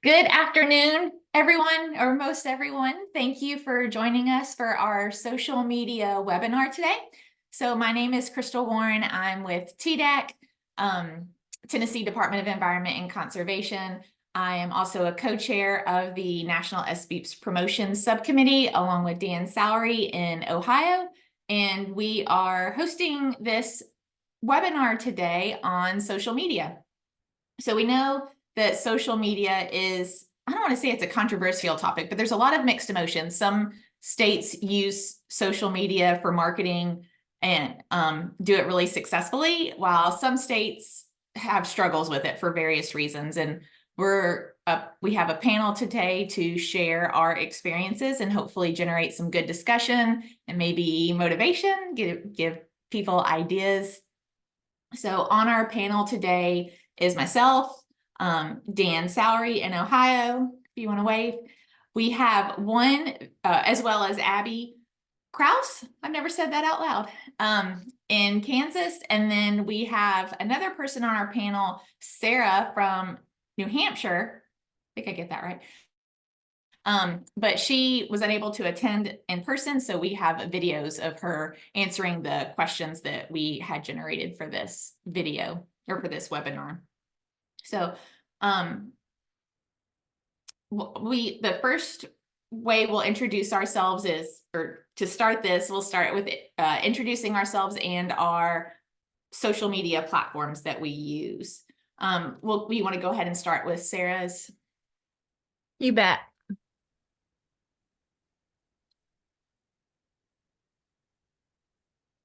Good afternoon, everyone, or most everyone. Thank you for joining us for our social media webinar today. So my name is Crystal Warren. I'm with TDEC, Tennessee Department of Environment and Conservation. I am also a co-chair of the National SBEEPS Promotions Subcommittee, along with Dan Sowery in Ohio. And we are hosting this webinar today on social media. So we know that social media is, I don't want to say it's a controversial topic, but there's a lot of mixed emotions. Some states use social media for marketing and do it really successfully, while some states have struggles with it for various reasons. And we have a panel today to share our experiences and hopefully generate some good discussion and maybe motivation, give people ideas. So on our panel today is myself, Dan Sowery in Ohio, if you want to wave. We have one, as well as Abby Kraus, I've never said that out loud, in Kansas. And then we have another person on our panel, Sarah from New Hampshire. I think I get that right. But she was unable to attend in person, so we have videos of her answering the questions that we had generated for this video or for this webinar. So the first way we'll introduce ourselves is, or to start this, we'll start with introducing ourselves and our social media platforms that we use. We want to go ahead and start with Sarah's. You bet.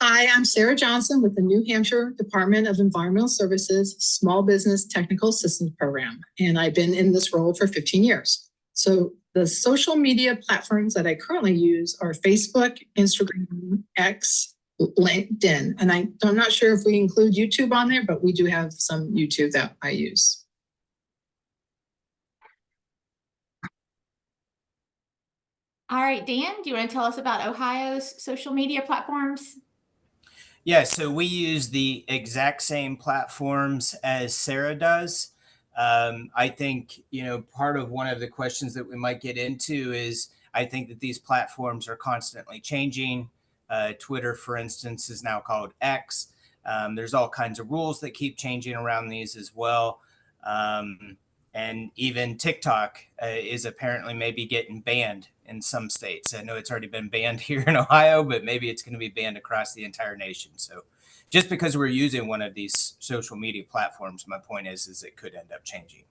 Hi, I'm Sarah Johnson with the New Hampshire Department of Environmental Services Small Business Technical Assistance Program, and I've been in this role for 15 years. So the social media platforms that I currently use are Facebook, Instagram, X, LinkedIn, and I'm not sure if we include YouTube on there, but we do have some YouTube that I use. All right, Dan, do you want to tell us about Ohio's social media platforms? Yeah, so we use the exact same platforms as Sarah does. I think, part of one of the questions that we might get into is I think that these platforms are constantly changing. Twitter, for instance, is now called X. There's all kinds of rules that keep changing around these as well. And even TikTok is apparently maybe getting banned in some states. I know it's already been banned here in Ohio, but maybe it's going to be banned across the entire nation. So just because we're using one of these social media platforms, my point is it could end up changing.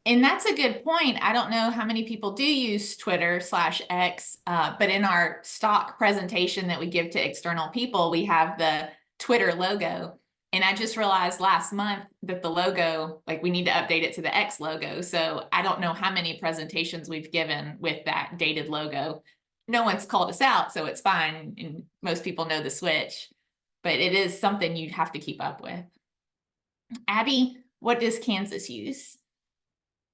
And that's a good point. I don't know how many people do use Twitter/X, but in our stock presentation that we give to external people, we have the Twitter logo. And I just realized last month that the logo, like we need to update it to the X logo. So I don't know how many presentations we've given with that dated logo. No one's called us out, so it's fine. And most people know the switch, but it is something you have to keep up with. Abby, what does Kansas use?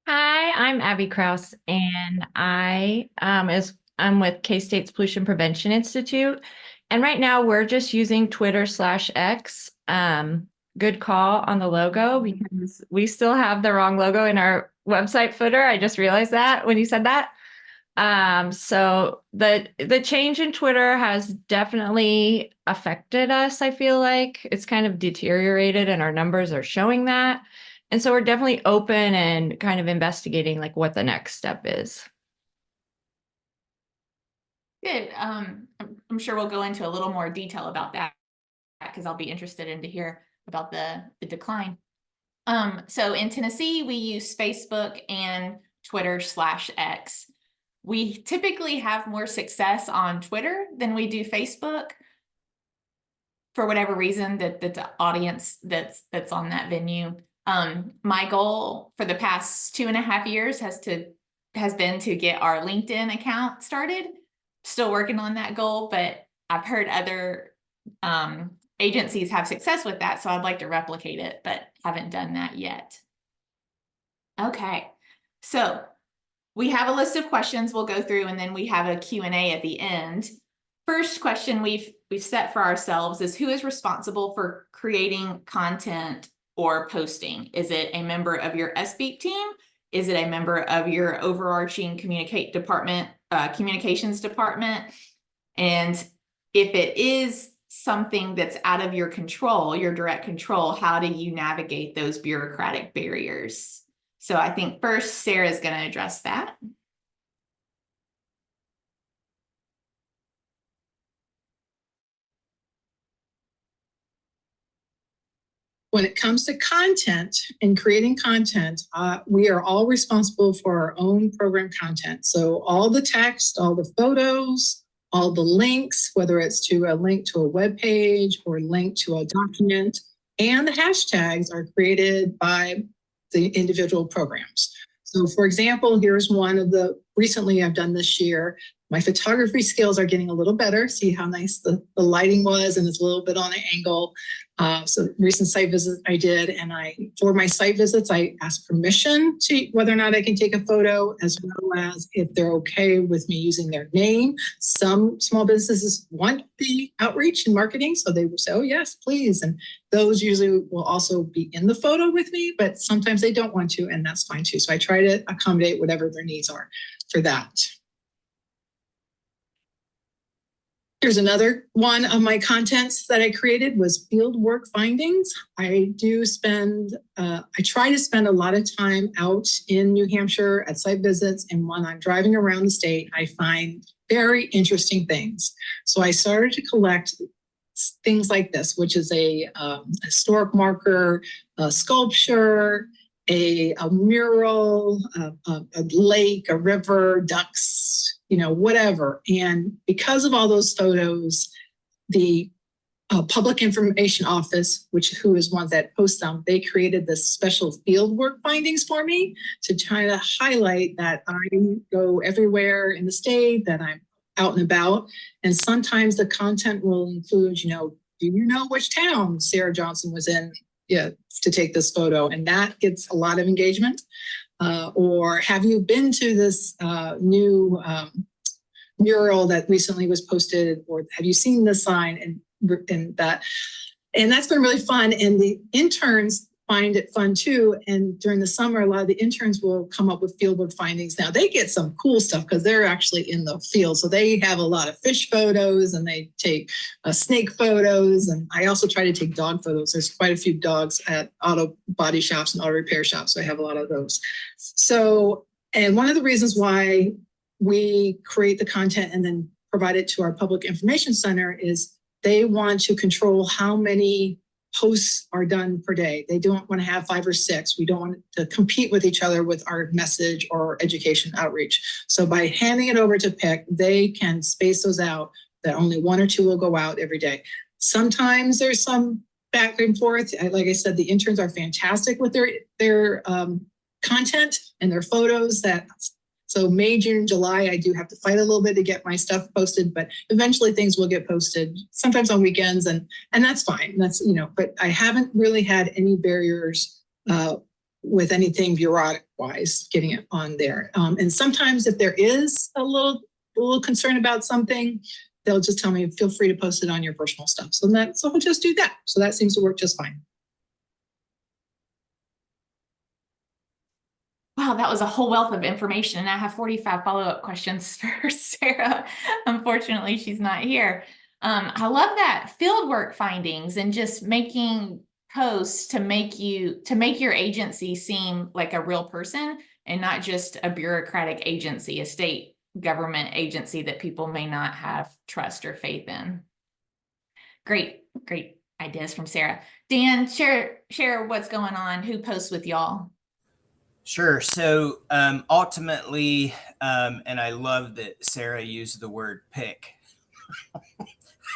Hi, I'm Abby Kraus, and I'm with K-State's Pollution Prevention Institute. And right now we're just using Twitter/X. Good call on the logo, because we still have the wrong logo in our website footer. I just realized that when you said that. So the change in Twitter has definitely affected us. I feel like it's kind of deteriorated, and our numbers are showing that. And so we're definitely open and kind of investigating like what the next step is. Good. I'm sure we'll go into a little more detail about that because I'll be interested in to hear about the decline. So in Tennessee, we use Facebook and Twitter/X. We typically have more success on Twitter than we do Facebook, for whatever reason that the audience that's on that venue. My goal for the past 2.5 years has been to get our LinkedIn account started. Still working on that goal, but I've heard other agencies have success with that, so I'd like to replicate it, but haven't done that yet. Okay, so we have a list of questions we'll go through, and then we have a Q&A at the end. First question we've set for ourselves is, who is responsible for creating content or posting? Is it a member of your SBEAT team? Is it a member of your overarching communications department? And if it is something that's out of your control, your direct control, how do you navigate those bureaucratic barriers? So I think first Sarah is going to address that. When it comes to content and creating content, we are all responsible for our own program content. So all the text, all the photos, all the links, whether it's to a link to a web page or link to a document, and the hashtags are created by the individual programs. So for example, here's one of the recently I've done this year. My photography skills are getting a little better. See how nice the lighting was, and it's a little bit on an angle. So recent site visit I did, and for my site visits, I asked permission to whether or not I can take a photo, as well as if they're okay with me using their name. Some small businesses want the outreach and marketing, so they will say, oh yes, please. And those usually will also be in the photo with me, but sometimes they don't want to, and that's fine too. So I try to accommodate whatever their needs are for that. Here's another one of my contents that I created was field work findings. I try to spend a lot of time out in New Hampshire at site visits, and when I'm driving around the state, I find very interesting things. So I started to collect things like this, which is a historic marker, a sculpture, a mural, a lake, a river, ducks, whatever. And because of all those photos, the Public Information Office, who is one that posts them, they created this special field work findings for me to try to highlight that I go everywhere in the state, that I'm out and about. And sometimes the content will include, do you know which town Sarah Johnson was in to take this photo? And that gets a lot of engagement. Or have you been to this new mural that recently was posted? Or have you seen the sign? And that's been really fun. And the interns find it fun too. And during the summer, a lot of the interns will come up with fieldwork findings. Now they get some cool stuff because they're actually in the field. So they have a lot of fish photos, and they take snake photos. And I also try to take dog photos. There's quite a few dogs at auto body shops and auto repair shops. So I have a lot of those. So, and one of the reasons why we create the content and then provide it to our Public Information Center is they want to control how many posts are done per day. They don't want to have 5 or 6. We don't want to compete with each other with our message or education outreach. So by handing it over to PIC, they can space those out that only 1 or 2 will go out every day. Sometimes there's some back and forth. Like I said, the interns are fantastic with their content and their photos. So May, June, July, I do have to fight a little bit to get my stuff posted, but eventually things will get posted, sometimes on weekends, and that's fine. That's, but I haven't really had any barriers with anything bureaucratic wise getting it on there. And sometimes if there is a little concern about something, they'll just tell me, feel free to post it on your personal stuff. So I'll just do that. So that seems to work just fine. Wow, that was a whole wealth of information. And I have 45 follow-up questions for Sarah. Unfortunately, she's not here. I love that fieldwork findings and just making posts to make your agency seem like a real person and not just a bureaucratic agency, a state government agency that people may not have trust or faith in. Great ideas from Sarah. Dan, share what's going on. Who posts with y'all? Sure. So ultimately, and I love that Sarah used the word PIC.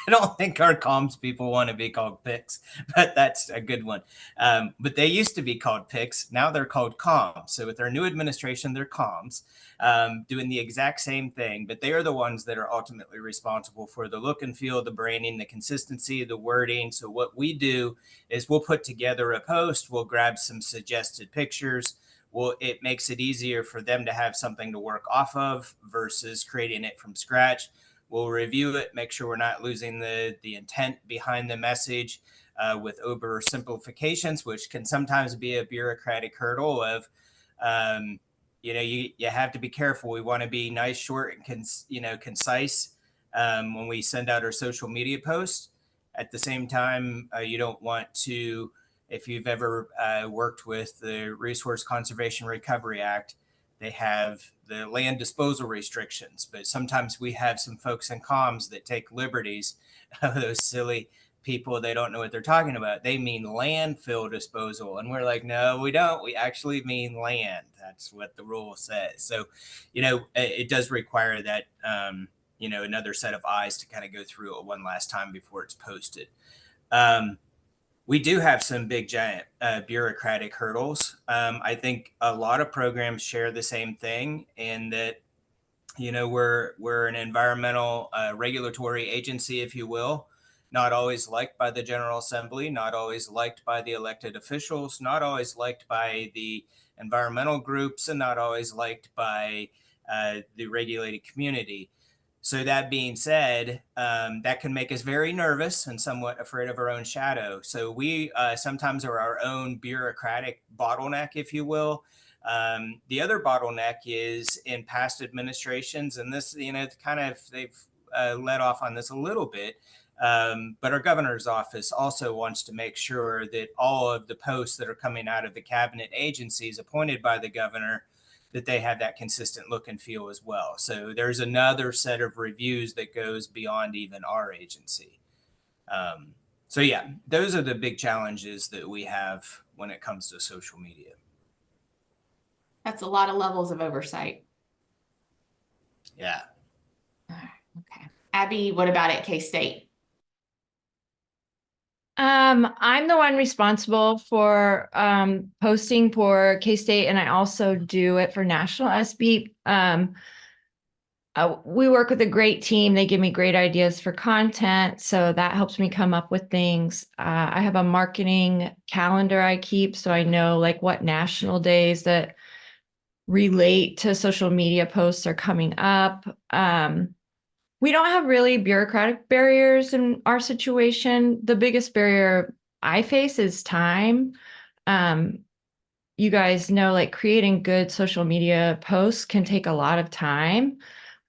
I don't think our comms people want to be called PICs, but that's a good one. But they used to be called PICs. Now they're called comms. So with our new administration, they're comms, doing the exact same thing, but they are the ones that are ultimately responsible for the look and feel, the branding, the consistency, the wording. So what we do is we'll put together a post, we'll grab some suggested pictures. Well, it makes it easier for them to have something to work off of versus creating it from scratch. We'll review it, make sure we're not losing the intent behind the message. with oversimplifications, which can sometimes be a bureaucratic hurdle of, you have to be careful. We want to be nice, short, and concise when we send out our social media posts. At the same time, you don't want to, if you've ever worked with the Resource Conservation Recovery Act, they have the land disposal restrictions, but sometimes we have some folks in comms that take liberties. Those silly people, they don't know what they're talking about. They mean landfill disposal. And we're like, no, we don't. We actually mean land. That's what the rule says. So, it does require that, another set of eyes to kind of go through it one last time before it's posted. We do have some big, giant bureaucratic hurdles. I think a lot of programs share the same thing, in that, we're an environmental regulatory agency, if you will, not always liked by the General Assembly, not always liked by the elected officials, not always liked by the environmental groups, and not always liked by the regulated community. So that being said, that can make us very nervous and somewhat afraid of our own shadow. So we sometimes are our own bureaucratic bottleneck, if you will. The other bottleneck is in past administrations, and this, they've let off on this a little bit. But our governor's office also wants to make sure that all of the posts that are coming out of the cabinet agencies appointed by the governor, that they have that consistent look and feel as well. So there's another set of reviews that goes beyond even our agency. So yeah, those are the big challenges that we have when it comes to social media. That's a lot of levels of oversight. Yeah. Okay. Abby, what about at K-State? I'm the one responsible for posting for K-State, and I also do it for National SB. We work with a great team. They give me great ideas for content, so that helps me come up with things. I have a marketing calendar I keep, so I know like what national days that relate to social media posts are coming up. We don't have really bureaucratic barriers in our situation. The biggest barrier I face is time. You guys know, like, creating good social media posts can take a lot of time.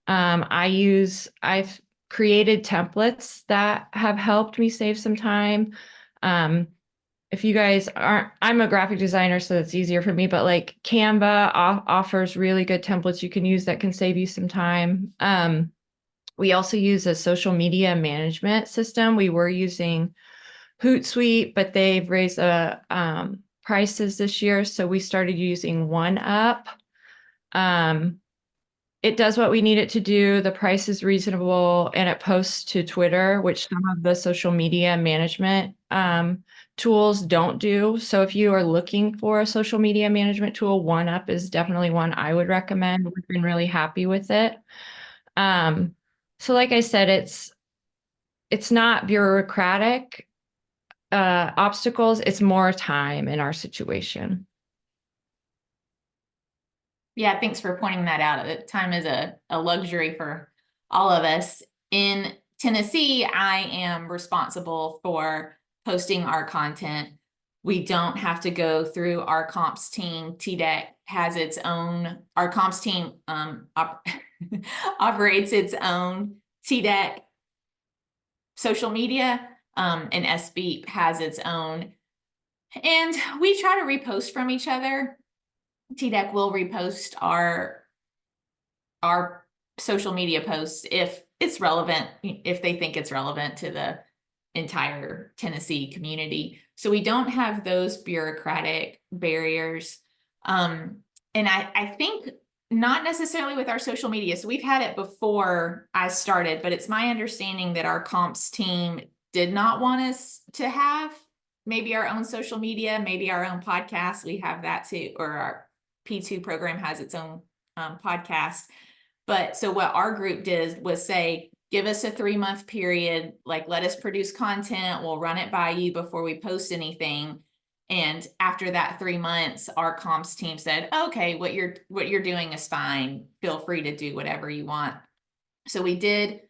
I've created templates that have helped me save some time. If you guys aren't, I'm a graphic designer, so it's easier for me, but like Canva offers really good templates you can use that can save you some time. We also use a social media management system. We were using Hootsuite, but they've raised prices this year, so we started using OneUp. It does what we need it to do. The price is reasonable, and it posts to Twitter, which some of the social media management tools don't do. So if you are looking for a social media management tool, OneUp is definitely one I would recommend. We've been really happy with it. So like I said, it's not bureaucratic obstacles, it's more time in our situation. Yeah, thanks for pointing that out. Time is a luxury for all of us. In Tennessee, I am responsible for posting our content. We don't have to go through our comps team. TDEC has its own, our comps team operates its own TDEC social media, and SB has its own. And we try to repost from each other. TDEC will repost our social media posts if it's relevant, if they think it's relevant to the entire Tennessee community. So we don't have those bureaucratic barriers. And I think not necessarily with our social media. So we've had it before I started, but it's my understanding that our comps team did not want us to have maybe our own social media, maybe our own podcast. We have that too, or our P2 program has its own podcast. But so what our group did was say, give us a 3-month period, like let us produce content. We'll run it by you before we post anything. And after that 3 months, our comps team said, okay, what you're doing is fine. Feel free to do whatever you want. So we did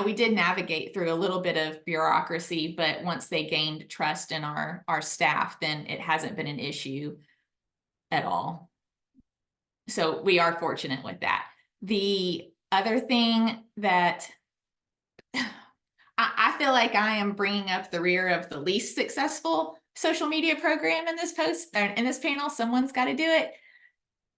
we did navigate through a little bit of bureaucracy, but once they gained trust in our staff, then it hasn't been an issue at all. So we are fortunate with that. The other thing that I feel like I am bringing up the rear of the least successful social media program in this in this panel. Someone's got to do it.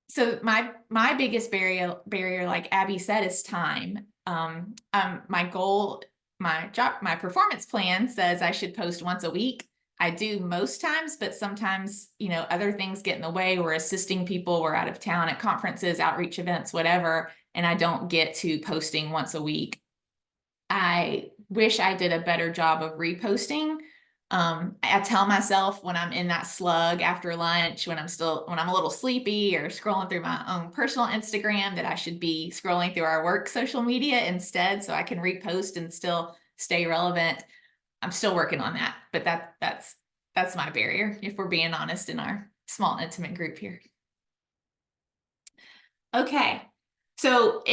So my biggest barrier, like Abby said, is time. My goal, my performance plan says I should post once a week. I do most times, but sometimes, other things get in the way. We're assisting people, we're out of town at conferences, outreach events, whatever, and I don't get to posting once a week. I wish I did a better job of reposting. I tell myself when I'm in that slug after lunch, when I'm a little sleepy or scrolling through my own personal Instagram, that I should be scrolling through our work social media instead, so I can repost and still stay relevant. I'm still working on that, but that's my barrier, if we're being honest, in our small, intimate group here. Okay, so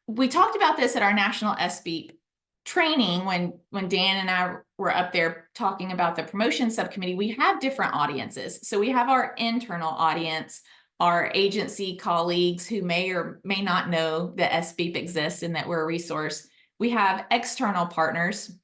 we talked about this at our national SBEEP training when Dan and I were up there talking about the promotion subcommittee. We have different audiences. So we have our internal audience, our agency colleagues who may or may not know that SBEEP exists and that we're a resource. We have external partners.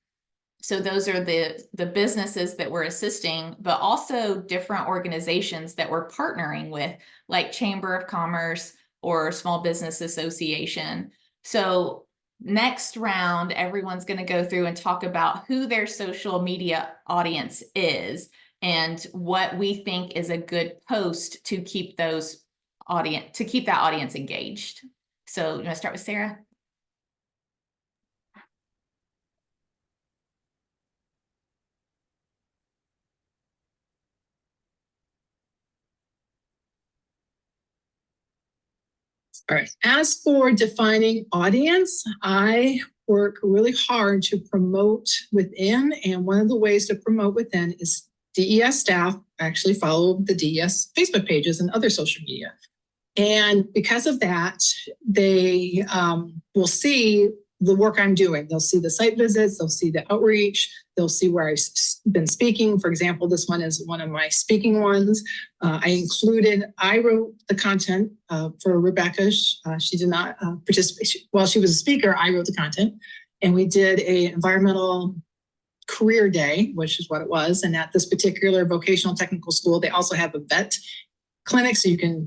So those are the businesses that we're assisting, but also different organizations that we're partnering with, like Chamber of Commerce or Small Business Association. So next round, everyone's going to go through and talk about who their social media audience is and what we think is a good post to keep that audience engaged. So you want to start with Sarah? All right. As for defining audience, I work really hard to promote within, and one of the ways to promote within is DES staff actually follow the DES Facebook pages and other social media. And because of that, they will see the work I'm doing. They'll see the site visits, they'll see the outreach, they'll see where I've been speaking. For example, this one is one of my speaking ones. I wrote the content for Rebecca. She did not participate. While she was a speaker, I wrote the content. And we did an environmental career day, which is what it was. And at this particular vocational technical school, they also have a vet clinic, so you can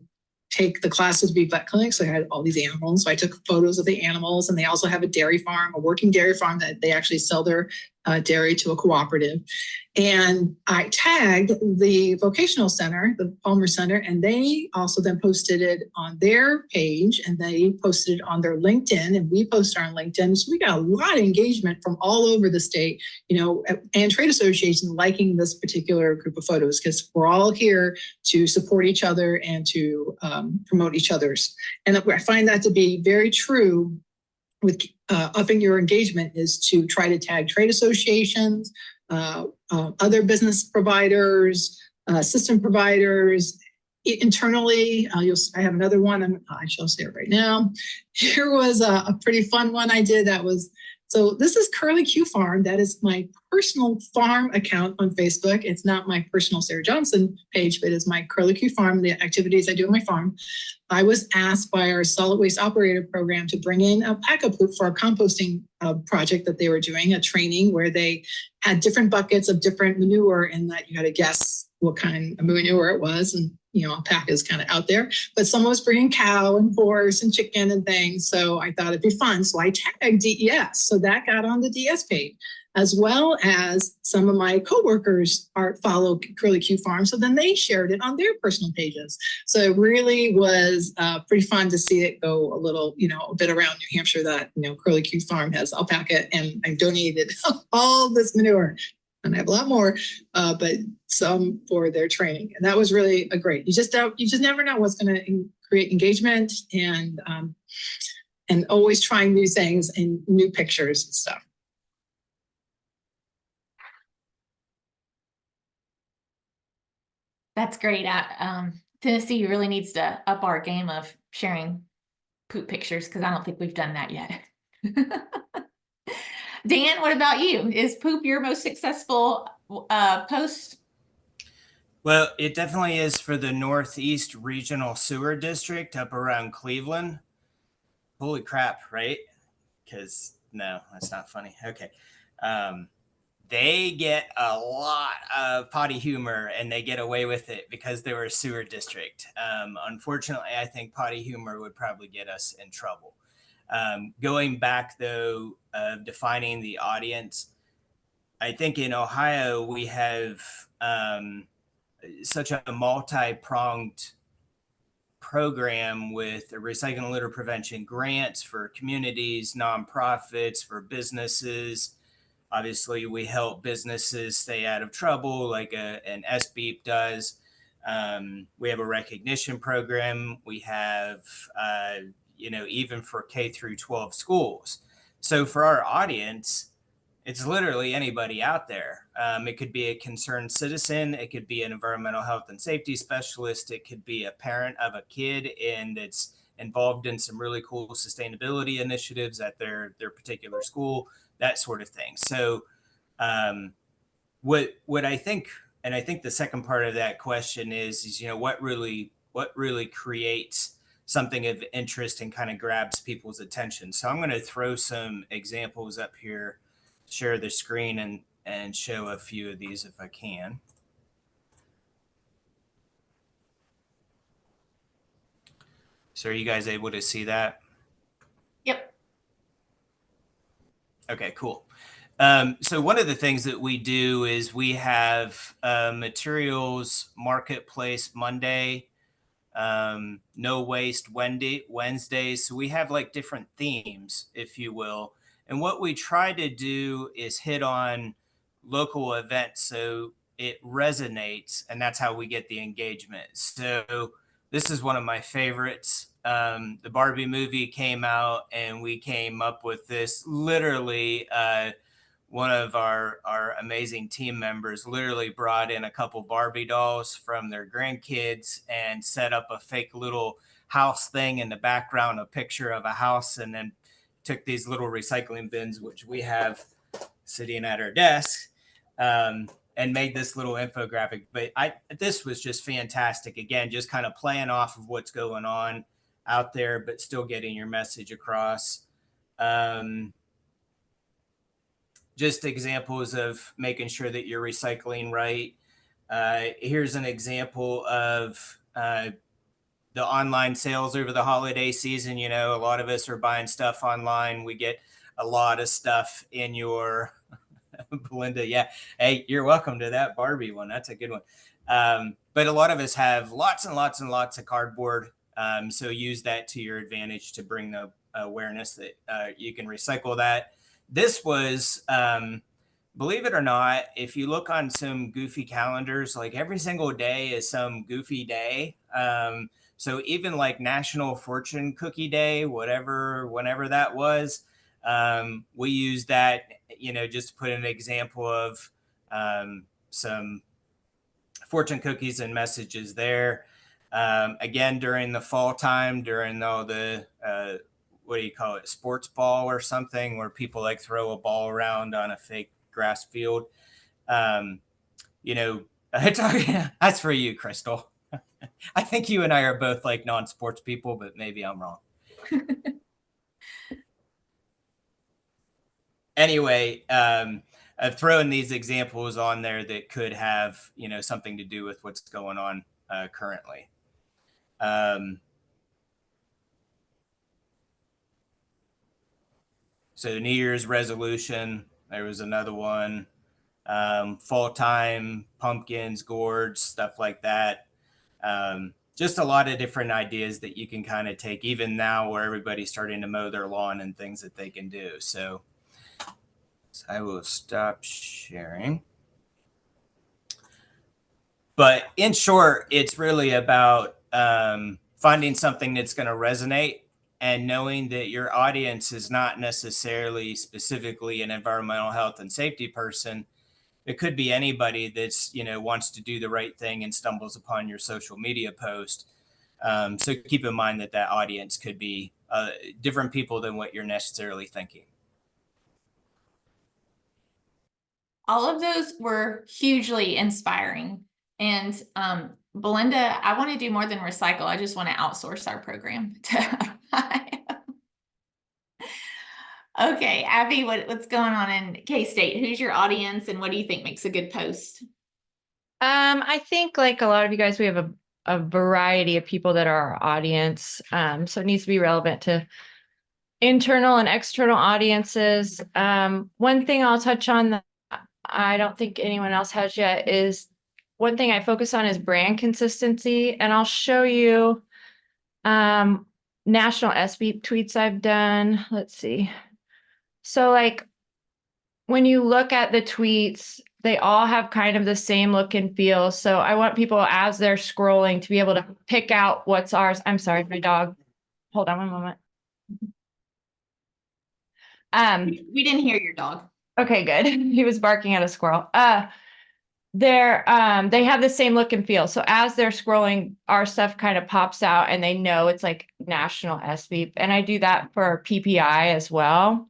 take the classes, be vet clinics. So I had all these animals. So I took photos of the animals, and they also have a dairy farm, a working dairy farm that they actually sell their dairy to a cooperative. And I tagged the vocational center, the Palmer Center, and they also then posted it on their page, and they posted it on their LinkedIn, and we posted on LinkedIn. So we got a lot of engagement from all over the state, and trade associations liking this particular group of photos, because we're all here to support each other and to promote each other's. And I find that to be very true with upping your engagement, is to try to tag trade associations, other business providers, system providers. Internally, I have another one. I shall say it right now. Here was a pretty fun one I did. So this is Curly Q Farm. That is my personal farm account on Facebook. It's not my personal Sarah Johnson page, but it's my Curly Q Farm, the activities I do on my farm. I was asked by our solid waste operator program to bring in a pack-up hoop for our composting project that they were doing, a training where they had different buckets of different manure, and that you had to guess what kind of manure it was. And alpaca is kind of out there, but someone was bringing cow and horse and chicken and things. So I thought it'd be fun. So I tagged DES. So that got on the DES page, as well as some of my coworkers follow Curly Q Farm. So then they shared it on their personal pages. So it really was pretty fun to see it go a little, a bit around New Hampshire, that, Curly Q Farm has alpaca, and I donated all this manure. And I have a lot more, but some for their training. And that was really great. You just never know what's going to create engagement, and always trying new things and new pictures and stuff. That's great. Tennessee really needs to up our game of sharing poop pictures, because I don't think we've done that yet. Dan, what about you? Is poop your most successful post? Well, it definitely is for the Northeast Regional Sewer District up around Cleveland. Holy crap, right? Because no, that's not funny. Okay. Um, they get a lot of potty humor and they get away with it because they were a sewer district. Unfortunately, I think potty humor would probably get us in trouble. Going back though, defining the audience, I think in Ohio we have such a multi-pronged program with the recycling and litter prevention grants for communities, nonprofits, for businesses. Obviously, we help businesses stay out of trouble, like an SBEEP does. We have a recognition program. We have, even for K through 12 schools. So for our audience, it's literally anybody out there. It could be a concerned citizen. It could be an environmental health and safety specialist. It could be a parent of a kid and it's involved in some really cool sustainability initiatives at their particular school, that sort of thing. So what I think, and I think the second part of that question is what really creates something of interest and kind of grabs people's attention. So I'm going to throw some examples up here, share the screen and show a few of these if I can. So are you guys able to see that? Yep. Okay, cool. So one of the things that we do is we have materials marketplace Monday, no waste Wednesdays. So we have like different themes, if you will. And what we try to do is hit on local events so it resonates, and that's how we get the engagement. So this is one of my favorites. The Barbie movie came out, and we came up with this literally. One of our amazing team members literally brought in a couple Barbie dolls from their grandkids and set up a fake little house thing in the background, a picture of a house, and then took these little recycling bins, which we have sitting at our desk, and made this little infographic. But this was just fantastic. Again, just kind of playing off of what's going on out there, but still getting your message across. Just examples of making sure that you're recycling right. Here's an example of the online sales over the holiday season. A lot of us are buying stuff online. We get a lot of stuff in your Belinda. Yeah. Hey, you're welcome to that Barbie one. That's a good one. But a lot of us have lots and lots and lots of cardboard. So use that to your advantage to bring the awareness that you can recycle that. This was, believe it or not, if you look on some goofy calendars, like every single day is some goofy day. So even like National Fortune Cookie Day, whenever that was, we use that, just to put an example of some fortune cookies and messages there. Again, during the fall time, during all the what do you call it, sports ball or something, where people like throw a ball around on a fake grass field. That's for you, Crystal. I think you and I are both like non-sports people, but maybe I'm wrong. Anyway, I've thrown these examples on there that could have, something to do with what's going on currently. So New Year's resolution, there was another one. Fall time, pumpkins, gourds, stuff like that. Just a lot of different ideas that you can kind of take, even now where everybody's starting to mow their lawn and things that they can do. So I will stop sharing. But in short, it's really about finding something that's going to resonate and knowing that your audience is not necessarily specifically an environmental health and safety person. It could be anybody that's, wants to do the right thing and stumbles upon your social media post. So keep in mind that audience could be different people than what you're necessarily thinking. all of those were hugely inspiring. And Belinda, I want to do more than recycle. I just want to outsource our program to Okay, Abby, what's going on in K-State? Who's your audience and what do you think makes a good post? I think like a lot of you guys, we have a variety of people that are our audience. So it needs to be relevant to internal and external audiences. One thing I'll touch on that I don't think anyone else has yet is one thing I focus on is brand consistency. And I'll show you national SB tweets I've done. Let's see. So like when you look at the tweets, they all have kind of the same look and feel. So I want people as they're scrolling to be able to pick out what's ours. I'm sorry, my dog. Hold on one moment. We didn't hear your dog. Okay, good. He was barking at a squirrel. They have the same look and feel. So as they're scrolling, our stuff kind of pops out and they know it's like national SB. And I do that for PPI as well.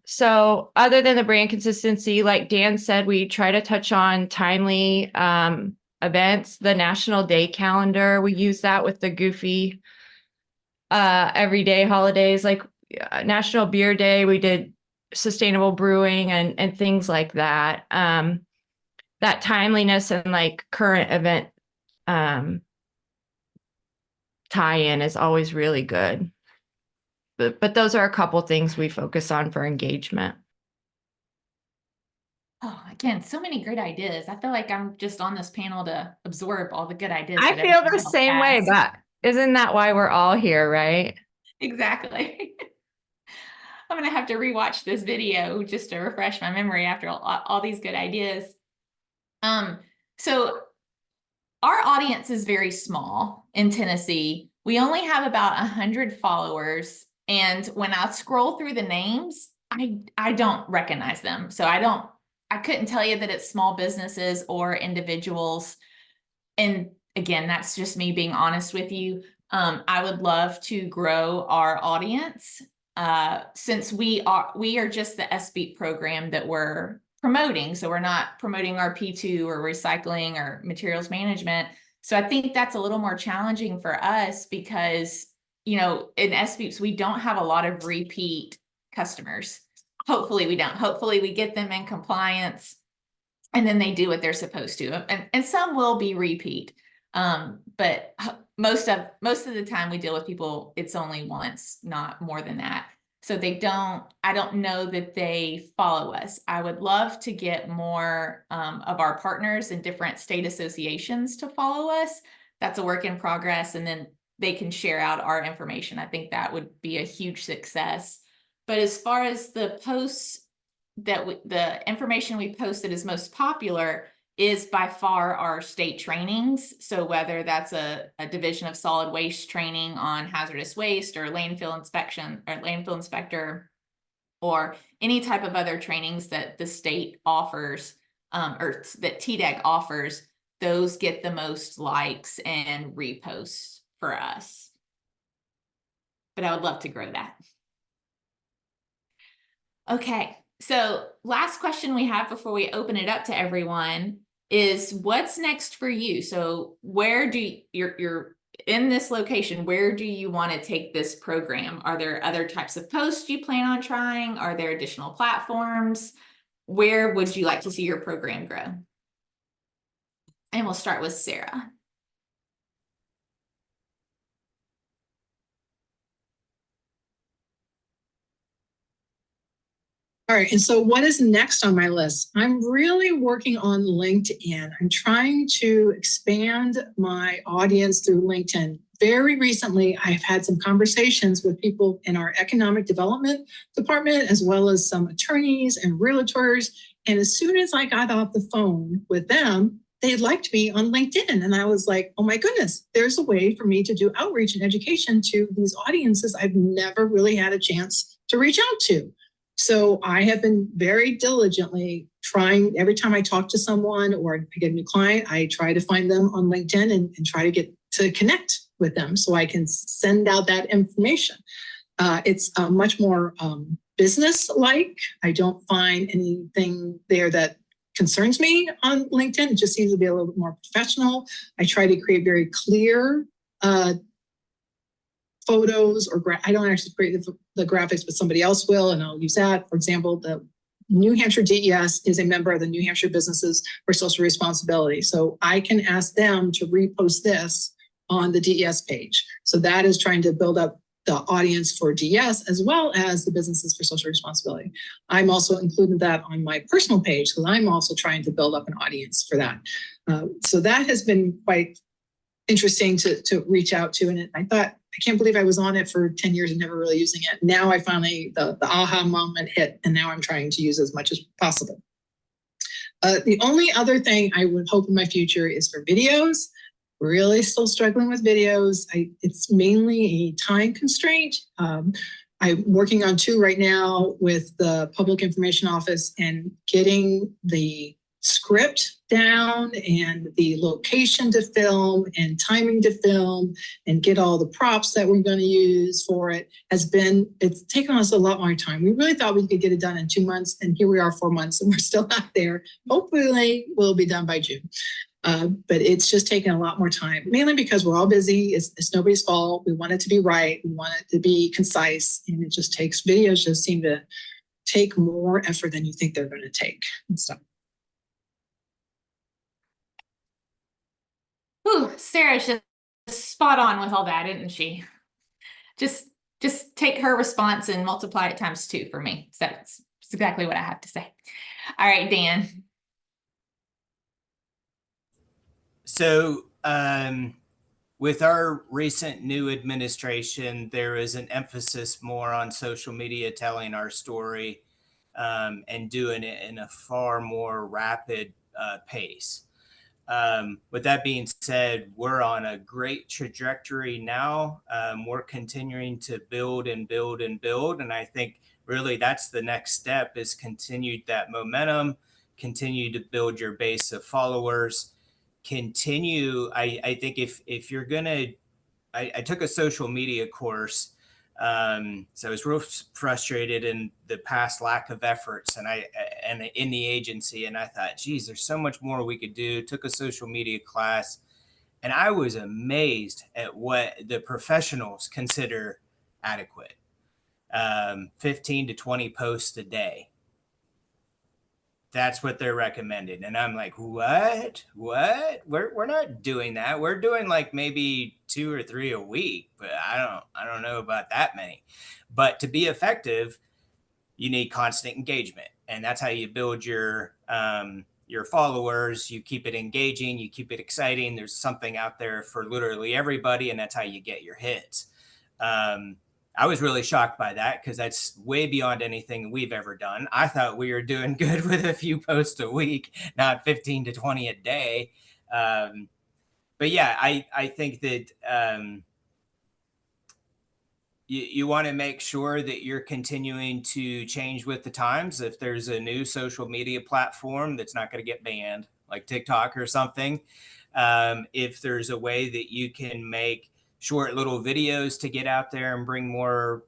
So other than the brand consistency, like Dan said, we try to touch on timely events, the National Day calendar. We use that with the goofy everyday holidays, like National Beer Day. We did sustainable brewing and things like that. That timeliness and like current event tie-in is always really good. But those are a couple things we focus on for engagement. Oh, again, so many great ideas. I feel like I'm just on this panel to absorb all the good ideas. I that feel everyone the else same way, has. but isn't that why we're all here, right? Exactly. I'm gonna have to rewatch this video just to refresh my memory after all these good ideas. So our audience is very small in Tennessee. We only have about 100 followers. And when I scroll through the names, I don't recognize them. So I couldn't tell you that it's small businesses or individuals. And again, that's just me being honest with you. I would love to grow our audience since we are just the SBEAT program that we're promoting. So we're not promoting our P2 or recycling or materials management. So I think that's a little more challenging for us because, you know, in SBEATs, we don't have a lot of repeat customers. Hopefully we don't. Hopefully we get them in compliance and then they do what they're supposed to. And some will be repeat. But most of the time we deal with people, it's only once, not more than that. So I don't know that they follow us. I would love to get more of our partners in different state associations to follow us. That's a work in progress. And then they can share out our information. I think that would be a huge success. But as far as the posts the information we post that is most popular is by far our state trainings. So whether that's a Division of Solid Waste training on hazardous waste or landfill inspection or landfill inspector or any type of other trainings that the state offers or that TDEC offers, those get the most likes and reposts for us. But I would love to grow that. Okay, so last question we have before we open it up to everyone is what's next for you? So where do you're in this location, where do you want to take this program? Are there other types of posts you plan on trying? Are there additional platforms? Where would you like to see your program grow? And we'll start with Sarah. All right, and so what is next on my list? I'm really working on LinkedIn. I'm trying to expand my audience through LinkedIn. Very recently, I've had some conversations with people in our economic development department, as well as some attorneys and realtors. And as soon as I got off the phone with them, they liked me on LinkedIn. And I was like, oh my goodness, there's a way for me to do outreach and education to these audiences I've never really had a chance to reach out to. So I have been very diligently trying, every time I talk to someone or I get a new client, I try to find them on LinkedIn and try to get to connect with them so I can send out that information. It's much more business-like. I don't find anything there that concerns me on LinkedIn. It just seems to be a little bit more professional. I try to create very clear photos or I don't actually create the graphics, but somebody else will, and I'll use that. For example, the New Hampshire DES is a member of the New Hampshire Businesses for Social Responsibility. So I can ask them to repost this on the DES page. So that is trying to build up the audience for DES as well as the Businesses for Social Responsibility. I'm also including that on my personal page because I'm also trying to build up an audience for that. So that has been quite interesting to reach out to. And I thought, I can't believe I was on it for 10 years and never really using it. Now I finally, the aha moment hit, and now I'm trying to use as much as possible. The only other thing I would hope in my future is for videos. Really still struggling with videos. It's mainly a time constraint. I'm working on 2 right now with the Public Information Office and getting the script down and the location to film and timing to film and get all the props that we're going to use for it it's taken us a lot more time. We really thought we could get it done in 2 months, and here we are 4 months and we're still not there. Hopefully we'll be done by June. But it's just taken a lot more time, mainly because we're all busy. It's nobody's fault. We want it to be right. We want it to be concise, and it just takes, videos just seem to take more effort than you think they're going to take and stuff. Ooh, Sarah's just spot on with all that, isn't she? Just take her response and multiply it times 2 for me. So that's exactly what I have to say. All right, Dan. So with our recent new administration, there is an emphasis more on social media telling our story and doing it in a far more rapid pace. With that being said, we're on a great trajectory now. We're continuing to build and build and build. And I think really that's the next step, is continue that momentum, continue to build your base of followers, continue. I think if you're going to, I took a social media course. So I was real frustrated in the past lack of efforts and in the agency. And I thought, geez, there's so much more we could do. Took a social media class, and I was amazed at what the professionals consider adequate. 15 to 20 posts a day. That's what they're recommended. And I'm like, what? We're not doing that. We're doing like maybe 2 or 3 a week, but I don't know about that many. But to be effective, you need constant engagement. And that's how you build your followers. You keep it engaging, you keep it exciting. There's something out there for literally everybody, and that's how you get your hits. I was really shocked by that because that's way beyond anything we've ever done. I thought we were doing good with a few posts a week, not 15 to 20 a day. But yeah, I think that you want to make sure that you're continuing to change with the times. If there's a new social media platform that's not going to get banned, like TikTok or something, if there's a way that you can make short little videos to get out there and bring more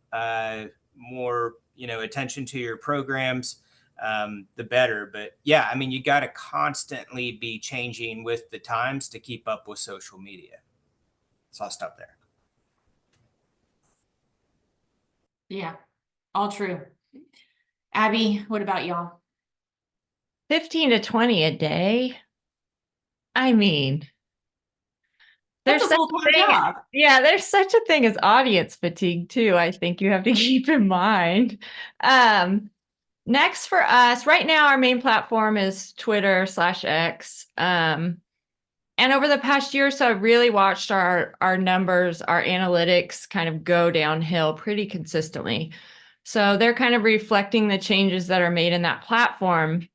attention to your programs, the better. But yeah, I mean, you got to constantly be changing with the times to keep up with social media. So I'll stop there. Yeah, all true. Abby, what about y'all? 15 to 20 a day. I mean, That's there's a full-time job. Yeah, there's such a thing as audience fatigue too. I think you have to keep in mind. Next for us right now, our main platform is Twitter/X. And over the past year or so, I've really watched our numbers, our analytics kind of go downhill pretty consistently. So they're kind of reflecting the changes that are made in that platform.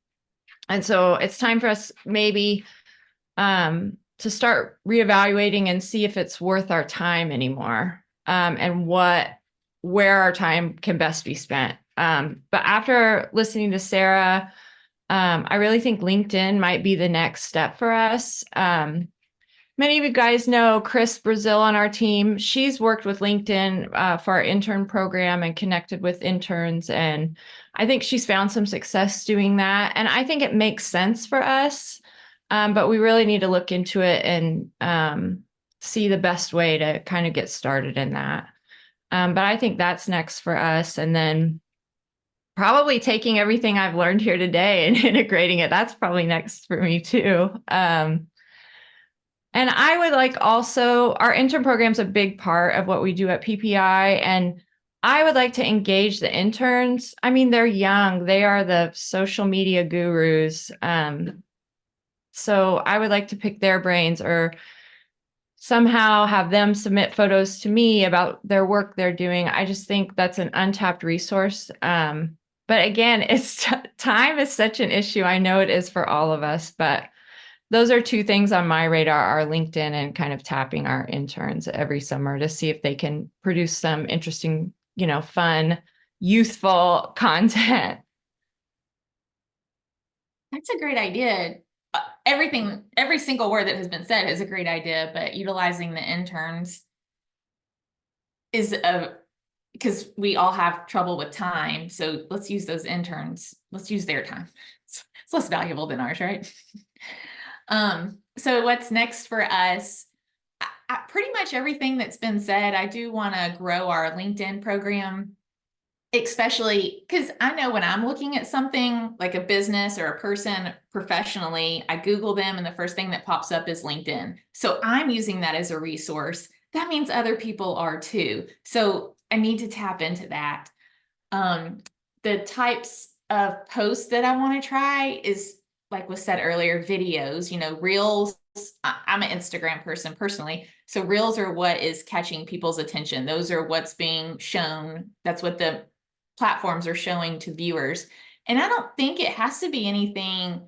And so it's time for us maybe to start reevaluating and see if it's worth our time anymore, and where our time can best be spent. But after listening to Sarah, I really think LinkedIn might be the next step for us. many of you guys know Chris Brazil on our team. She's worked with LinkedIn for our intern program and connected with interns. And I think she's found some success doing that. And I think it makes sense for us. But we really need to look into it and see the best way to kind of get started in that. But I think that's next for us. And then probably taking everything I've learned here today and integrating it. That's probably next for me too. And I would like also, our intern program is a big part of what we do at PPI. And I would like to engage the interns. I mean, they're young, they are the social media gurus. So I would like to pick their brains or somehow have them submit photos to me about their work they're doing. I just think that's an untapped resource. But again, time is such an issue. I know it is for all of us, but those are two things on my radar, are LinkedIn and kind of tapping our interns every summer to see if they can produce some interesting, fun, youthful content. That's a great idea. Every single word that has been said is a great idea, but utilizing the interns is because we all have trouble with time. So let's use those interns. Let's use their time. It's less valuable than ours, right? So what's next for us? Pretty much everything that's been said. I do want to grow our LinkedIn program, especially because I know when I'm looking at something like a business or a person professionally, I Google them and the first thing that pops up is LinkedIn. So I'm using that as a resource. That means other people are too. So I need to tap into that. The types of posts that I want to try is, like was said earlier, videos, reels. I'm an Instagram person personally. So reels are what is catching people's attention. Those are what's being shown. That's what the platforms are showing to viewers. And I don't think it has to be anything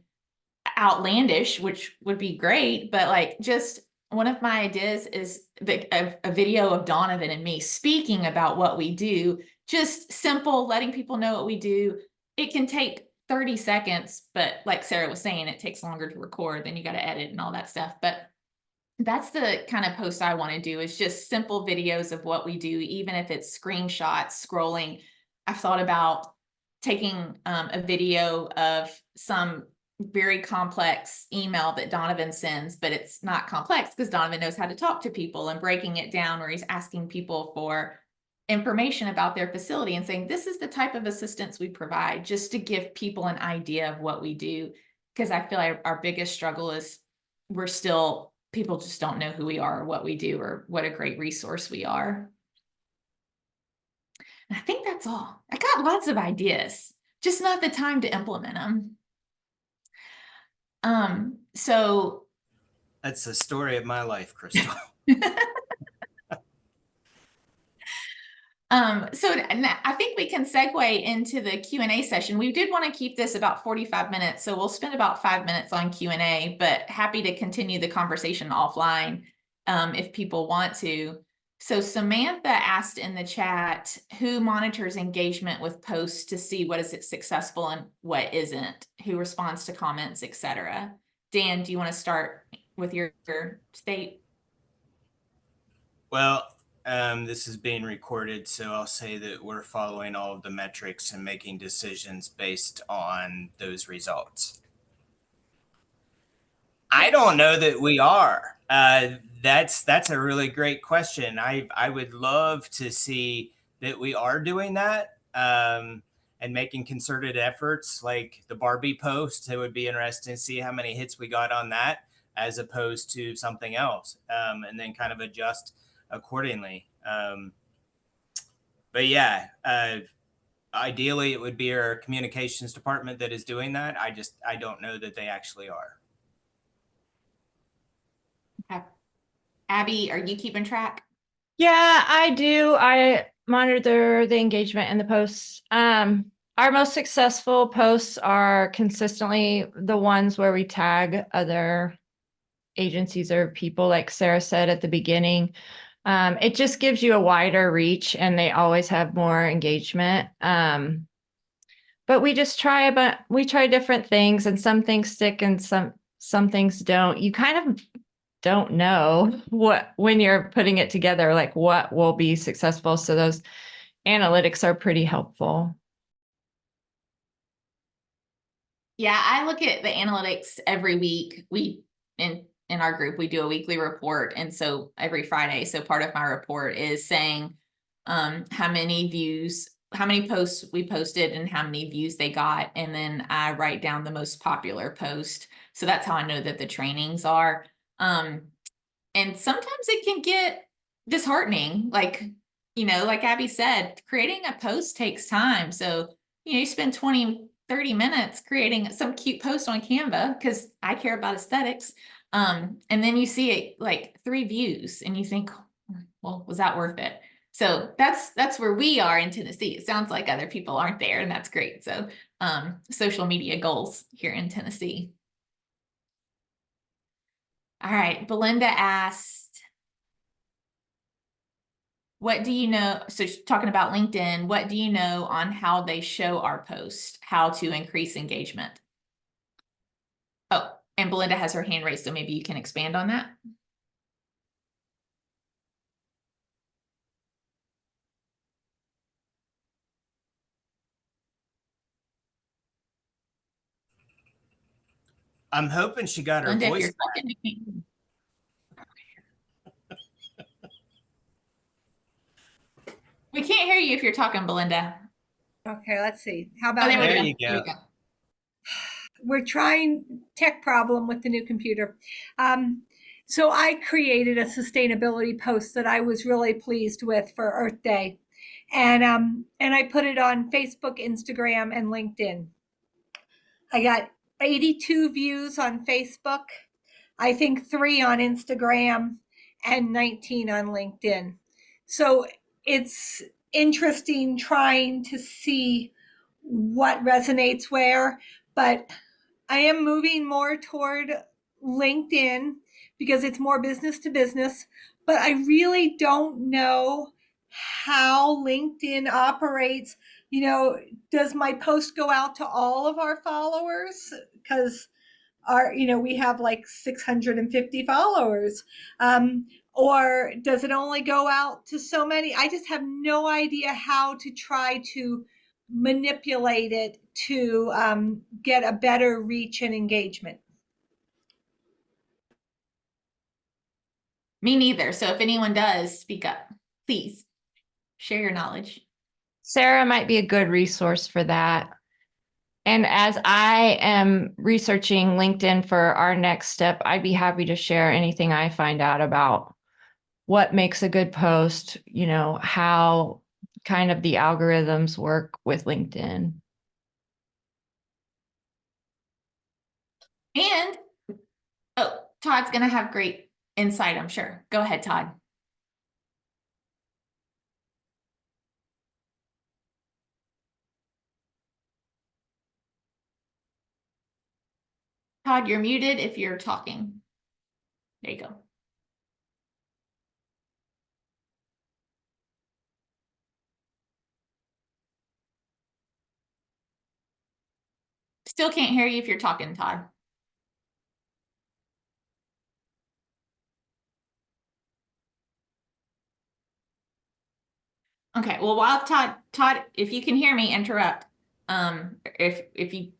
outlandish, which would be great. But like, just one of my ideas is a video of Donovan and me speaking about what we do. Just simple, letting people know what we do. It can take 30 seconds, but like Sarah was saying, it takes longer to record, then you got to edit and all that stuff. But that's the kind of post I want to do, is just simple videos of what we do, even if it's screenshots, scrolling. I've thought about taking a video of some very complex email that Donovan sends, but it's not complex because Donovan knows how to talk to people, and breaking it down where he's asking people for information about their facility and saying, this is the type of assistance we provide, just to give people an idea of what we do. Because I feel like our biggest struggle is people just don't know who we are or what we do or what a great resource we are. And I think that's all. I got lots of ideas, just not the time to implement them. So That's the story of my life, Crystal. So I think we can segue into the Q&A session. We did want to keep this about 45 minutes, so we'll spend about 5 minutes on Q&A, but happy to continue the conversation offline if people want to. So Samantha asked in the chat, who monitors engagement with posts to see what is successful and what isn't? Who responds to comments, etc.? Dan, do you want to start with your state? Well, this is being recorded, so I'll say that we're following all of the metrics and making decisions based on those results. I don't know that we are. That's a really great question. I would love to see that we are doing that and making concerted efforts, like the Barbie post. It would be interesting to see how many hits we got on that as opposed to something else, and then kind of adjust accordingly. But yeah, ideally it would be our communications department that is doing that. I don't know that they actually are. Okay. Abby, are you keeping track? Yeah, I do. I monitor the engagement in the posts. Our most successful posts are consistently the ones where we tag other agencies or people, like Sarah said at the beginning. It just gives you a wider reach and they always have more engagement. But we just we try different things, and some things stick and some things don't. You kind of don't know when you're putting it together, like what will be successful. So those analytics are pretty helpful. Yeah, I look at the analytics every week. We in our group, we do a weekly report. And so every Friday, so part of my report is saying how many views, how many posts we posted and how many views they got. And then I write down the most popular post. So that's how I know that the trainings are. And sometimes it can get disheartening. Like, like Abby said, creating a post takes time. So, you spend 20, 30 minutes creating some cute post on Canva because I care about aesthetics. And then you see it like 3 views and you think, well, was that worth it? So that's where we are in Tennessee. It sounds like other people aren't there, and that's great. So social media goals here in Tennessee. All right, Belinda asked, what do you know? So she's talking about LinkedIn. What do you know on how they show our post, how to increase engagement? Oh, and Belinda has her hand raised, so maybe you can expand on that. I'm hoping she got her Belinda, if voice you're back. talking, you can't. We can't hear you if you're talking, Belinda. Okay, let's see. How Oh, about there we now? There go. you There we go. go. We're trying tech problem with the new computer. So I created a sustainability post that I was really pleased with for Earth Day. And I put it on Facebook, Instagram, and LinkedIn. I got 82 views on Facebook, I think 3 on Instagram, and 19 on LinkedIn. So it's interesting trying to see what resonates where, but I am moving more toward LinkedIn because it's more business to business, but I really don't know how LinkedIn operates. Does my post go out to all of our followers? Because we have like 650 followers. Or does it only go out to so many? I just have no idea how to try to manipulate it to get a better reach and engagement. Me neither. So if anyone does, speak up, please share your knowledge. Sarah might be a good resource for that. And as I am researching LinkedIn for our next step, I'd be happy to share anything I find out about what makes a good post, how kind of the algorithms work with LinkedIn. And Todd's gonna have great insight, I'm sure. Go ahead, Todd. Todd, you're muted if you're talking. There you go. Still can't hear you if you're talking, Todd. Okay, well, while Todd, if you can hear me, interrupt. If you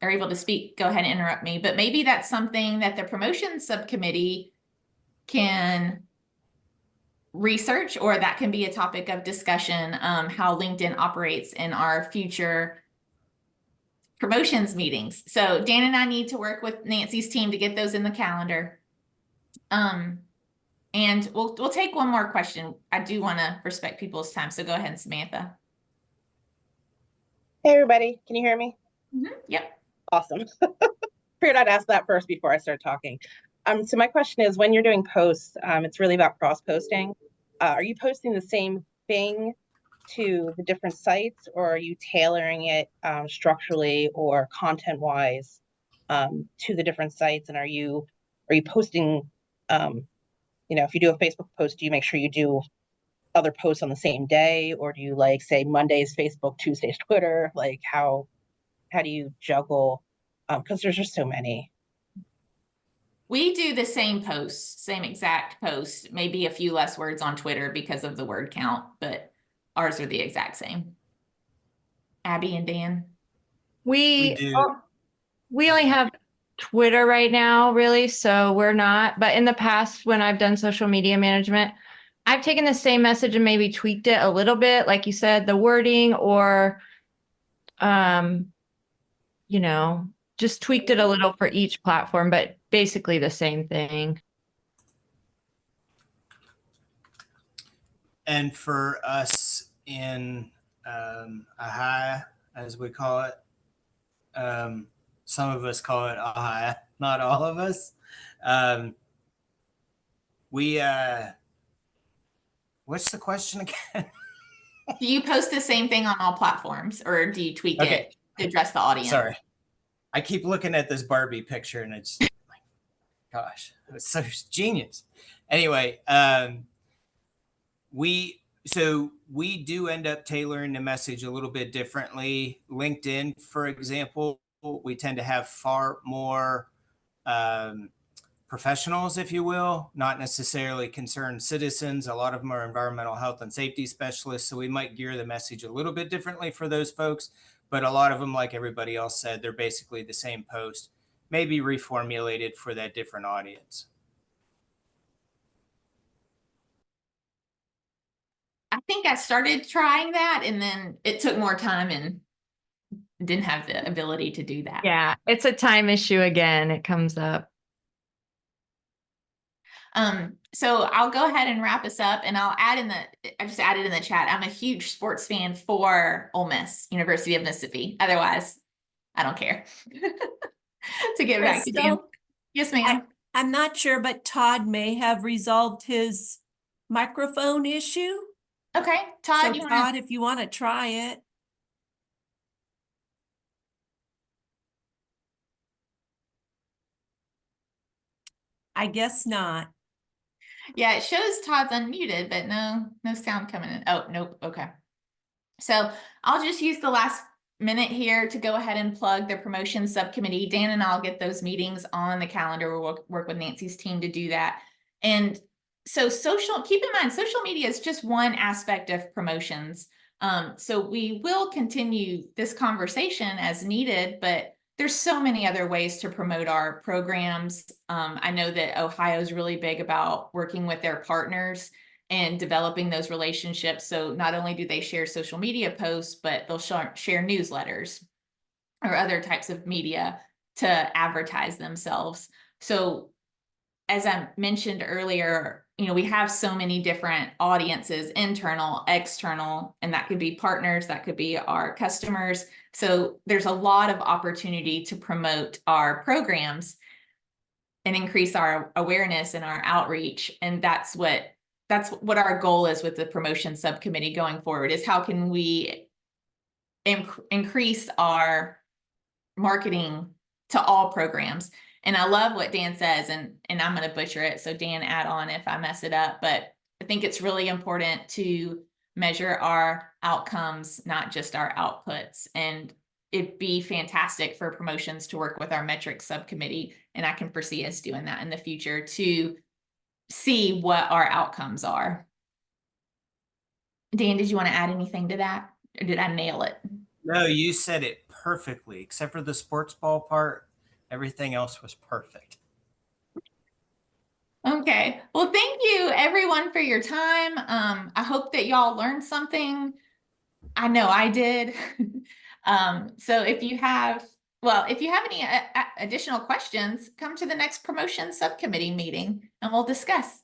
are able to speak, go ahead and interrupt me. But maybe that's something that the promotions subcommittee can research, or that can be a topic of discussion, how LinkedIn operates in our future promotions meetings. So Dan and I need to work with Nancy's team to get those in the calendar. And we'll take one more question. I do want to respect people's time. So go ahead, Samantha. Hey, everybody. Can you hear me? Yep. Awesome. Figured I'd ask that first before I start talking. So my question is, when you're doing posts, it's really about cross-posting. Are you posting the same thing to the different sites, or are you tailoring it structurally or content-wise to the different sites? And are you posting, if you do a Facebook post, do you make sure you do other posts on the same day, or do you say Monday's Facebook, Tuesday's Twitter? How do you juggle? Because there's just so many. We do the same posts, same exact post, maybe a few less words on Twitter because of the word count, but ours are the exact same. Abby and Dan. We We do. we only have Twitter right now, really, so we're not. But in the past, when I've done social media management, I've taken the same message and maybe tweaked it a little bit, like you said, the wording, or you know, just tweaked it a little for each platform, but basically the same thing. And for us in Ahia, as we call it, some of us call it Ahia, not all of us. We what's the question again? Do you post the same thing on all platforms or do you tweak Okay. it to address the audience? Sorry, I keep looking at this Barbie picture and it's like, gosh, it's so genius. Anyway, we do end up tailoring the message a little bit differently. LinkedIn, for example, we tend to have far more professionals, if you will, not necessarily concerned citizens. A lot of them are environmental health and safety specialists. So we might gear the message a little bit differently for those folks. But a lot of them, like everybody else said, they're basically the same post, maybe reformulated for that different audience. I think I started trying that and then it took more time and didn't have the ability to do that. Yeah, it's a time issue again. It comes up. So I'll go ahead and wrap us up and I just added in the chat. I'm a huge sports fan for Ole Miss, University of Mississippi. Otherwise, I don't care. To get back to Dan. Crystal, Yes, ma'am. I'm not sure, but Todd may have resolved his microphone issue. Okay, Todd, So you want Todd, if you want to try it. I guess not. Yeah, it shows Todd's unmuted, but no sound coming in. Oh, nope. Okay. So I'll just use the last minute here to go ahead and plug the promotion subcommittee. Dan and I'll get those meetings on the calendar. We'll work with Nancy's team to do that. And so keep in mind, social media is just one aspect of promotions. So we will continue this conversation as needed, but there's so many other ways to promote our programs. I know that Ohio is really big about working with their partners and developing those relationships. So not only do they share social media posts, but they'll share newsletters or other types of media to advertise themselves. So as I mentioned earlier, we have so many different audiences, internal, external, and that could be partners, that could be our customers. So there's a lot of opportunity to promote our programs and increase our awareness and our outreach. And that's what our goal is with the promotion subcommittee going forward, is how can we increase our marketing to all programs. And I love what Dan says, and I'm going to butcher it, so Dan, add on if I mess it up, but I think it's really important to measure our outcomes, not just our outputs. And it'd be fantastic for promotions to work with our metrics subcommittee, and I can foresee us doing that in the future to see what our outcomes are. Dan, did you want to add anything to that, or did I nail it? No, you said it perfectly, except for the sports ball part. Everything else was perfect. Okay. Well, thank you everyone for your time. I hope that y'all learned something. I know I did. So if you have any additional questions, come to the next promotion subcommittee meeting and we'll discuss.